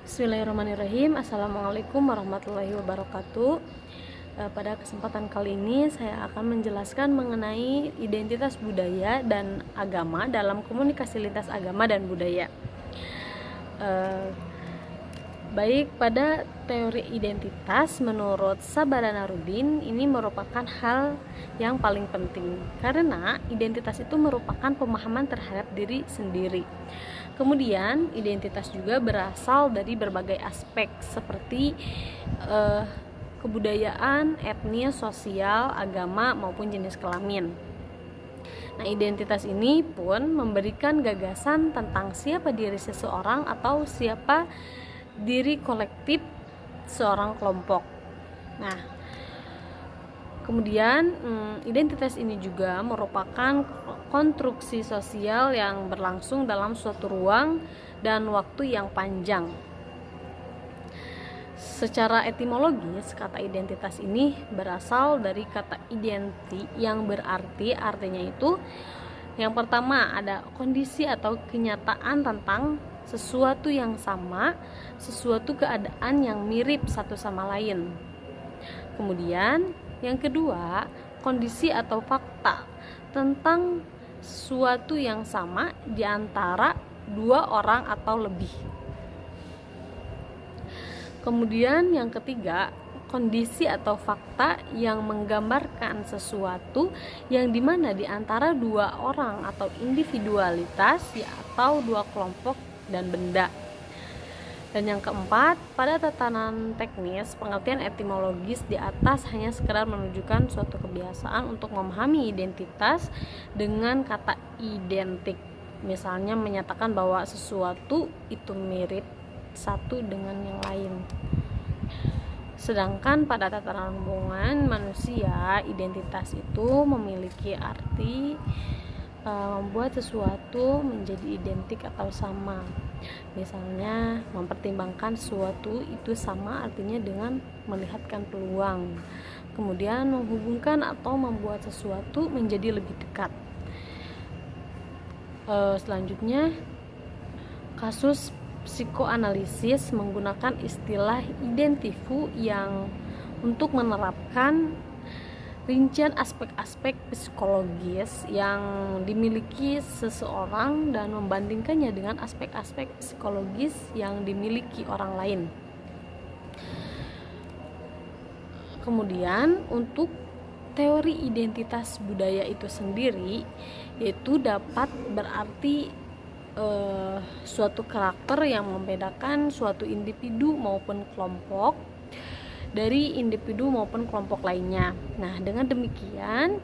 Bismillahirrahmanirrahim. Assalamualaikum warahmatullahi wabarakatuh. Pada kesempatan kali ini saya akan menjelaskan mengenai identitas budaya dan agama dalam komunikasi lintas agama dan budaya. Baik, pada teori identitas menurut Sabara Rudin ini merupakan hal yang paling penting karena identitas itu merupakan pemahaman terhadap diri sendiri. Kemudian identitas juga berasal dari berbagai aspek seperti kebudayaan, etnis, sosial, agama maupun jenis kelamin. Nah, identitas ini pun memberikan gagasan tentang siapa diri seseorang atau siapa diri kolektif seorang kelompok. Nah, kemudian identitas ini juga merupakan konstruksi sosial yang berlangsung dalam suatu ruang dan waktu yang panjang. Secara etimologis, kata identitas ini berasal dari kata identi yang berarti artinya itu yang pertama ada kondisi atau kenyataan tentang sesuatu yang sama, sesuatu keadaan yang mirip satu sama lain. Kemudian yang kedua, kondisi atau fakta tentang sesuatu yang sama di antara dua orang atau lebih. Kemudian yang ketiga, kondisi atau fakta yang menggambarkan sesuatu yang dimana di antara dua orang atau individualitas atau dua kelompok dan benda. Dan yang keempat, pada tatanan teknis, pengertian etimologis di atas hanya sekedar menunjukkan suatu kebiasaan untuk memahami identitas dengan kata identik. Misalnya menyatakan bahwa sesuatu itu mirip satu dengan yang lain. Sedangkan pada tatanan hubungan manusia, identitas itu memiliki arti membuat sesuatu menjadi identik atau sama. Misalnya mempertimbangkan sesuatu itu sama artinya dengan melihatkan peluang. Kemudian menghubungkan atau membuat sesuatu menjadi lebih dekat. Selanjutnya, kasus psikoanalisis menggunakan istilah identifu yang untuk menerapkan rincian aspek-aspek psikologis yang dimiliki seseorang dan membandingkannya dengan aspek-aspek psikologis yang dimiliki orang lain. Kemudian untuk teori identitas budaya itu sendiri yaitu dapat berarti suatu karakter yang membedakan suatu individu maupun kelompok dari individu maupun kelompok lainnya. Nah, dengan demikian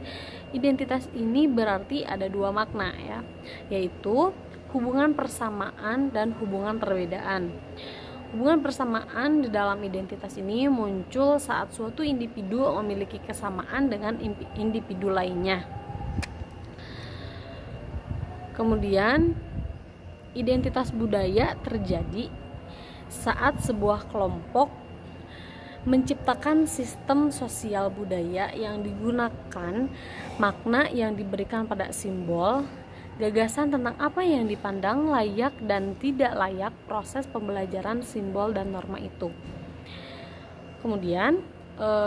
identitas ini berarti ada dua makna ya, yaitu hubungan persamaan dan hubungan perbedaan. Hubungan persamaan di dalam identitas ini muncul saat suatu individu memiliki kesamaan dengan individu lainnya. Kemudian identitas budaya terjadi saat sebuah kelompok menciptakan sistem sosial budaya yang digunakan makna yang diberikan pada simbol, gagasan tentang apa yang dipandang layak dan tidak layak proses pembelajaran simbol dan norma itu. Kemudian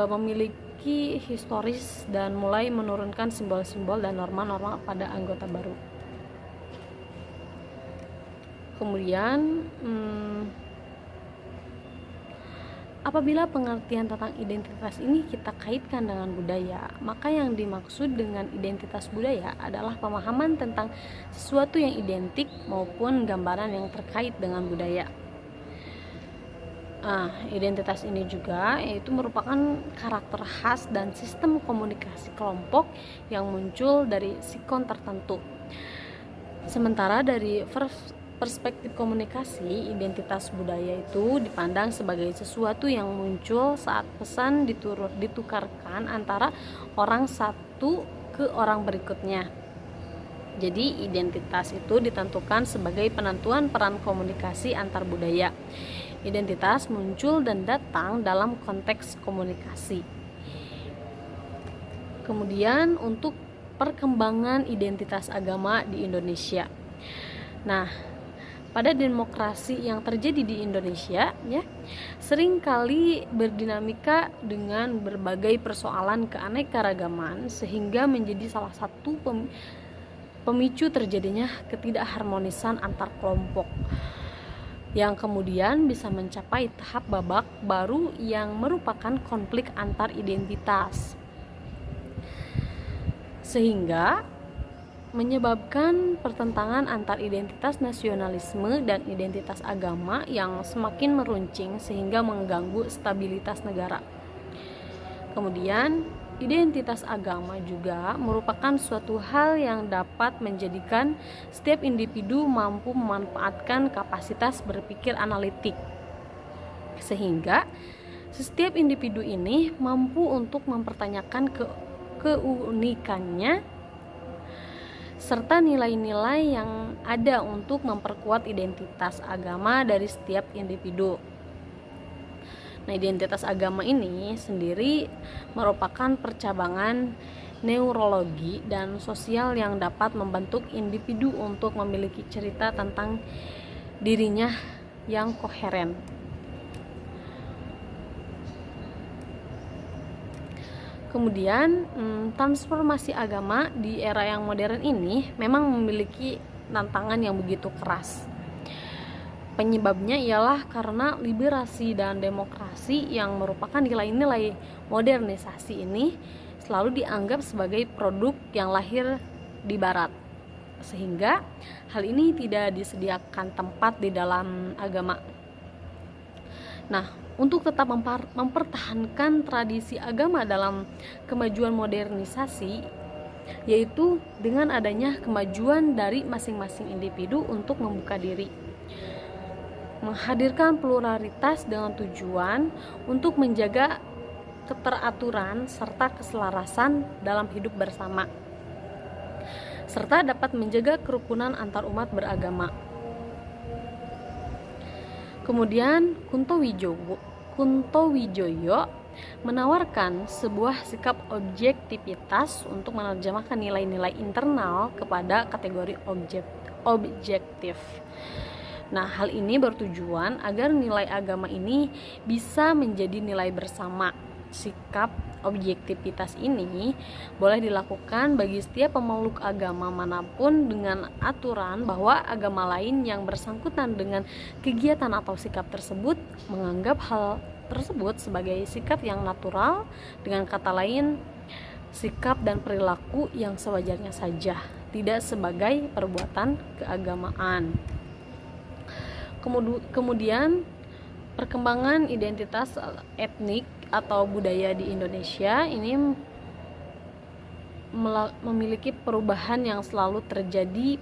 memiliki historis dan mulai menurunkan simbol-simbol dan norma-norma pada anggota baru. Kemudian apabila pengertian tentang identitas ini kita kaitkan dengan budaya, maka yang dimaksud dengan identitas budaya adalah pemahaman tentang sesuatu yang identik maupun gambaran yang terkait dengan budaya. Identitas ini juga yaitu merupakan karakter khas dan sistem komunikasi kelompok yang muncul dari sikon tertentu. Sementara dari perspektif komunikasi, identitas budaya itu dipandang sebagai sesuatu yang muncul saat pesan ditukarkan antara orang satu ke orang berikutnya. Jadi identitas itu ditentukan sebagai penentuan peran komunikasi antar budaya. Identitas muncul dan datang dalam konteks komunikasi. Kemudian untuk perkembangan identitas agama di Indonesia. Nah, pada demokrasi yang terjadi di Indonesia ya, seringkali berdinamika dengan berbagai persoalan keanekaragaman sehingga menjadi salah satu pemicu terjadinya ketidakharmonisan antar kelompok yang kemudian bisa mencapai tahap babak baru yang merupakan konflik antar identitas, sehingga menyebabkan pertentangan antar identitas nasionalisme dan identitas agama yang semakin meruncing sehingga mengganggu stabilitas negara. Kemudian, identitas agama juga merupakan suatu hal yang dapat menjadikan setiap individu mampu memanfaatkan kapasitas berpikir analitik, sehingga setiap individu ini mampu untuk mempertanyakan keunikannya serta nilai-nilai yang ada untuk memperkuat identitas agama dari setiap individu. Nah, identitas agama ini sendiri merupakan percabangan neurologi dan sosial yang dapat membentuk individu untuk memiliki cerita tentang dirinya yang koheren. Kemudian transformasi agama di era yang modern ini memang memiliki tantangan yang begitu keras. Penyebabnya ialah karena liberasi dan demokrasi yang merupakan nilai-nilai modernisasi ini selalu dianggap sebagai produk yang lahir di barat, sehingga hal ini tidak disediakan tempat di dalam agama. Nah, untuk tetap mempertahankan tradisi agama dalam kemajuan modernisasi, yaitu dengan adanya kemajuan dari masing-masing individu untuk membuka diri, menghadirkan pluralitas dengan tujuan untuk menjaga keteraturan serta keselarasan dalam hidup bersama, serta dapat menjaga kerukunan antar umat beragama. Kemudian Kunto Wijoyo menawarkan sebuah sikap objektivitas untuk menerjemahkan nilai-nilai internal kepada kategori objektif. Nah, hal ini bertujuan agar nilai agama ini bisa menjadi nilai bersama. Sikap objektivitas ini boleh dilakukan bagi setiap pemeluk agama manapun dengan aturan bahwa agama lain yang bersangkutan dengan kegiatan atau sikap tersebut menganggap hal tersebut sebagai sikap yang natural, dengan kata lain sikap dan perilaku yang sewajarnya saja, tidak sebagai perbuatan keagamaan. Kemudian perkembangan identitas etnik atau budaya di Indonesia ini memiliki perubahan yang selalu terjadi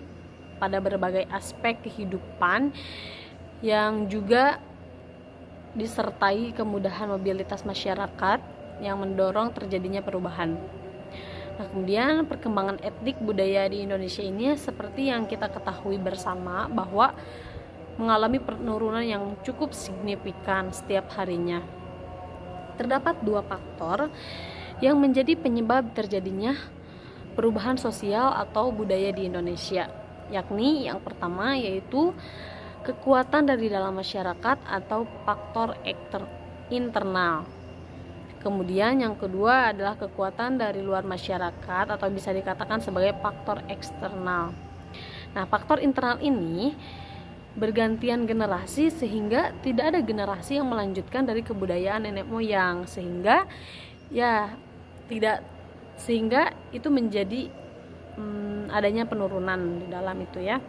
pada berbagai aspek kehidupan yang juga disertai kemudahan mobilitas masyarakat yang mendorong terjadinya perubahan. Nah, kemudian perkembangan etnik budaya di Indonesia ini seperti yang kita ketahui bersama bahwa mengalami penurunan yang cukup signifikan setiap harinya. Terdapat dua faktor yang menjadi penyebab terjadinya perubahan sosial atau budaya di Indonesia, yakni yang pertama yaitu kekuatan dari dalam masyarakat atau faktor internal. Kemudian yang kedua adalah kekuatan dari luar masyarakat atau bisa dikatakan sebagai faktor eksternal. Nah, faktor internal ini bergantian generasi sehingga tidak ada generasi yang melanjutkan dari kebudayaan nenek moyang, sehingga itu menjadi adanya penurunan di dalam itu ya.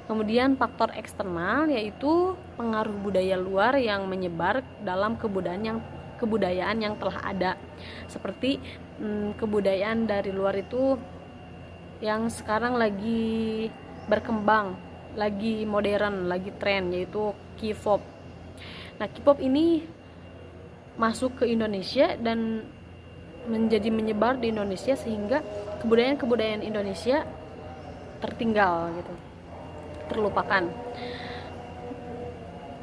Kemudian faktor eksternal yaitu pengaruh budaya luar yang menyebar dalam kebudayaan yang telah ada, seperti kebudayaan dari luar itu yang sekarang lagi berkembang, lagi modern, lagi tren, yaitu K-pop. Nah, K-pop ini masuk ke Indonesia dan menyebar di Indonesia sehingga kebudayaan Indonesia tertinggal gitu, terlupakan.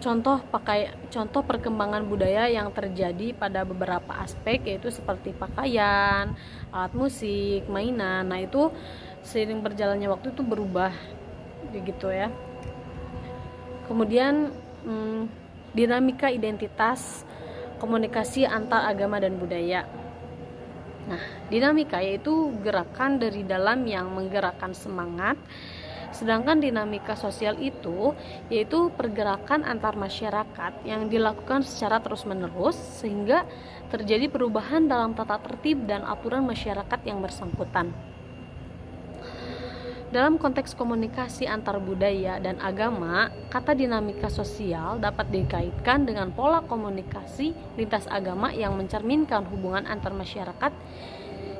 Contoh perkembangan budaya yang terjadi pada beberapa aspek yaitu seperti pakaian, alat musik, mainan. Nah, itu seiring berjalannya waktu itu berubah begitu ya. Kemudian dinamika identitas, komunikasi antar agama dan budaya. Nah, dinamika yaitu gerakan dari dalam yang menggerakkan semangat, sedangkan dinamika sosial itu yaitu pergerakan antar masyarakat yang dilakukan secara terus-menerus sehingga terjadi perubahan dalam tata tertib dan aturan masyarakat yang bersangkutan. Dalam konteks komunikasi antar budaya dan agama, kata dinamika sosial dapat dikaitkan dengan pola komunikasi lintas agama yang mencerminkan hubungan antar masyarakat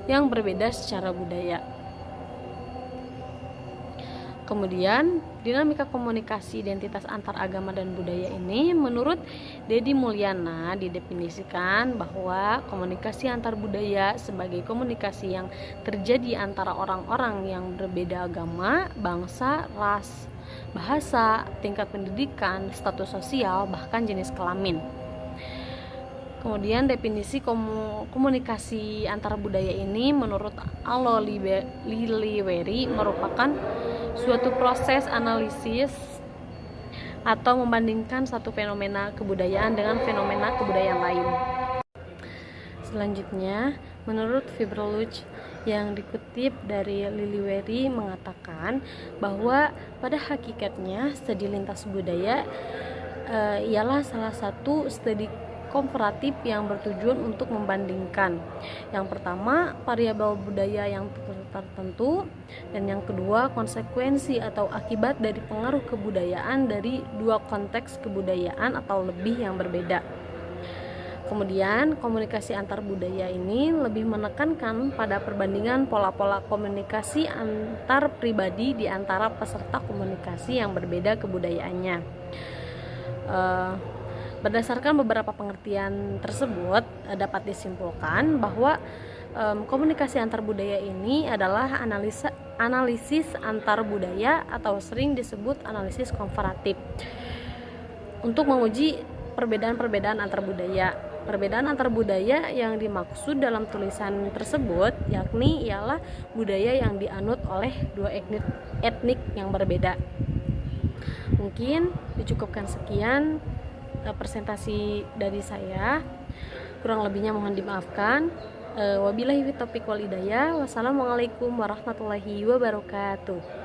yang berbeda secara budaya. Kemudian, dinamika komunikasi identitas antar agama dan budaya ini menurut Dedi Mulyana didefinisikan bahwa komunikasi antar budaya sebagai komunikasi yang terjadi antara orang-orang yang berbeda agama, bangsa, ras, bahasa, tingkat pendidikan, status sosial, bahkan jenis kelamin. Kemudian definisi komunikasi antar budaya ini menurut Allo Liliweri merupakan suatu proses analisis atau membandingkan satu fenomena kebudayaan dengan fenomena kebudayaan lain. Selanjutnya, menurut Fibroluch yang dikutip dari Liliweri mengatakan bahwa pada hakikatnya studi lintas budaya ialah salah satu studi komparatif yang bertujuan untuk membandingkan. Yang pertama, variabel budaya yang tertentu, dan yang kedua, konsekuensi atau akibat dari pengaruh kebudayaan dari dua konteks kebudayaan atau lebih yang berbeda. Kemudian, komunikasi antar budaya ini lebih menekankan pada perbandingan pola-pola komunikasi antar pribadi di antara peserta komunikasi yang berbeda kebudayaannya. Berdasarkan beberapa pengertian tersebut, dapat disimpulkan bahwa komunikasi antar budaya ini adalah analisis antar budaya atau sering disebut analisis komparatif untuk menguji perbedaan-perbedaan antar budaya. Perbedaan antar budaya yang dimaksud dalam tulisan tersebut yakni ialah budaya yang dianut oleh dua etnik yang berbeda. Mungkin dicukupkan sekian presentasi dari saya, kurang lebihnya mohon dimaafkan. Wabillahi taufiq wal hidayah. Wassalamualaikum warahmatullahi wabarakatuh.